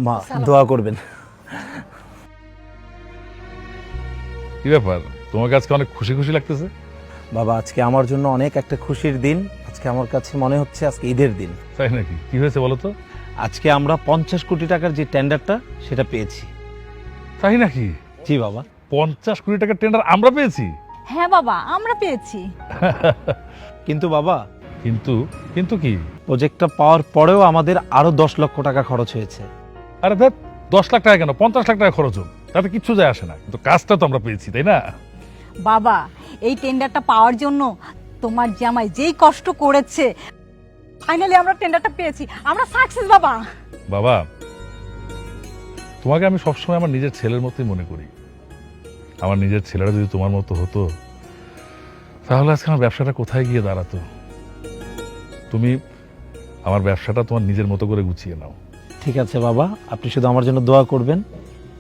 মা দোয়া করবেন। কি ব্যাপার, তোমাকে আজকে অনেক খুশি খুশি লাগতেছে? বাবা আজকে আমার জন্য অনেক একটা খুশির দিন। আজকে আমার কাছে মনে হচ্ছে আজকে ঈদের দিন। তাই নাকি? কি হয়েছে বলো তো? আজকে আমরা 50 কোটি টাকার যে টেন্ডারটা সেটা পেয়েছি। তাই নাকি? জি বাবা। 50 কোটি টাকার টেন্ডার আমরা পেয়েছি? হ্যাঁ বাবা, আমরা পেয়েছি। কিন্তু বাবা, কিন্তু কিন্তু কি? প্রজেক্টটা পাওয়ার পরেও আমাদের আরো 10 লক্ষ টাকা খরচ হয়েছে। আরে দেখ, 10 লাখ টাকা কেন, 50 লাখ টাকা খরচ হোক, তাতে কিচ্ছু যায় আসে না, কিন্তু কাজটা তো আমরা পেয়েছি, তাই না? বাবা, এই টেন্ডারটা পাওয়ার জন্য তোমার জামাই যেই কষ্ট করেছে, ফাইনালি আমরা টেন্ডারটা পেয়েছি। আমরা সাকসেস বাবা। বাবা, তোমাকে আমি সবসময় আমার নিজের ছেলের মতোই মনে করি। আমার নিজের ছেলেরা যদি তোমার মতো হতো, তাহলে আজকে আমার ব্যবসাটা কোথায় গিয়ে দাঁড়াতো। তুমি আমার ব্যবসাটা তোমার নিজের মতো করে গুছিয়ে নাও। ঠিক আছে বাবা, আপনি শুধু আমার জন্য দোয়া করবেন,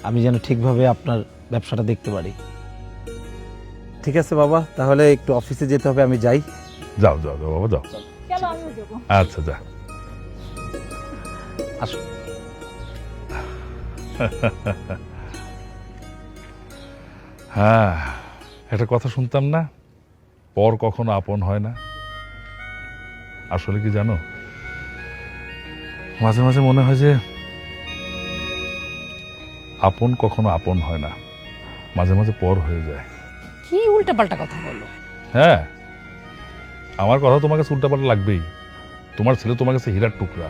আমি যেন ঠিকভাবে আপনার ব্যবসাটা দেখতে পারি। ঠিক আছে বাবা, তাহলে একটু অফিসে যেতে হবে, আমি যাই। যাও যাও যাও বাবা, যাও। চলো আমিও যাবো। আচ্ছা, যা। আসো। হ্যাঁ, একটা কথা শুনতাম না, পর কখনো আপন হয় না। আসলে কি জানো, মাঝে মাঝে মনে হয় যে আপন কখনো আপন হয় না, মাঝে মাঝে পর হয়ে যায়। কি উল্টাপাল্টা কথা বলো? হ্যাঁ, আমার কথা তোমার কাছে উল্টাপাল্টা লাগবেই। তোমার ছেলে তোমার কাছে হীরার টুকরা।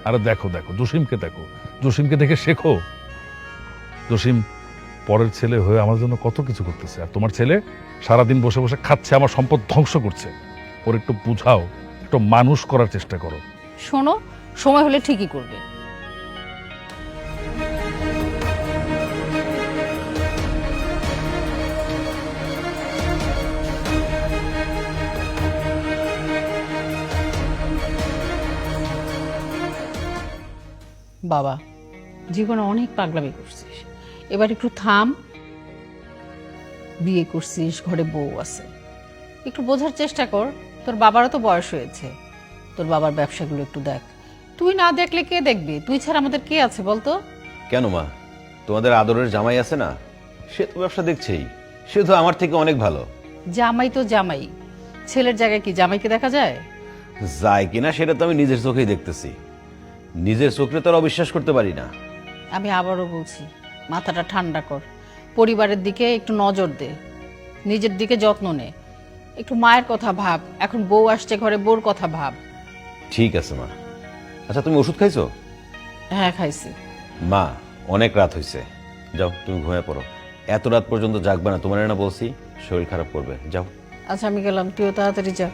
আরে দেখো দেখো, জসিমকে দেখো, জসিমকে দেখে শেখো। জসিম পরের ছেলে হয়ে আমার জন্য কত কিছু করতেছে, আর তোমার ছেলে সারাদিন বসে বসে খাচ্ছে, আমার সম্পদ ধ্বংস করছে। ওর একটু বুঝাও, একটু মানুষ করার চেষ্টা করো। শোনো, সময় হলে ঠিকই করবে। বাবা, জীবনে অনেক পাগলামি করছিস, এবার একটু থাম। বিয়ে করছিস, ঘরে বউ আছে, একটু বোঝার চেষ্টা কর। তোর বাবারও তো বয়স হয়েছে, তোর বাবার ব্যবসাগুলো একটু দেখ। তুই না দেখলে কে দেখবে? তুই ছাড়া আমাদের কে আছে বলতো? কেন মা, তোমাদের আদরের জামাই আছে না, সে তো ব্যবসা দেখছেই, সে তো আমার থেকে অনেক ভালো। জামাই তো জামাই, ছেলের জায়গায় কি জামাইকে দেখা যায়? যায় কিনা সেটা তো আমি নিজের চোখেই দেখতেছি, নিজের চোখে তো আর অবিশ্বাস করতে পারি না। আমি আবারও বলছি, মাথাটা ঠান্ডা কর, পরিবারের দিকে একটু নজর দে, নিজের দিকে যত্ন নে, একটু মায়ের কথা ভাব। এখন বউ আসছে ঘরে, বউর কথা ভাব। ঠিক আছে মা। আচ্ছা, তুমি ওষুধ খাইছো? হ্যাঁ, খাইছি। মা, অনেক রাত হয়েছে, যাও তুমি ঘুমিয়ে পড়ো। এত রাত পর্যন্ত জাগবে না, তোমার না বলছি, শরীর খারাপ করবে, যাও। আচ্ছা, আমি গেলাম, তুইও তাড়াতাড়ি যা।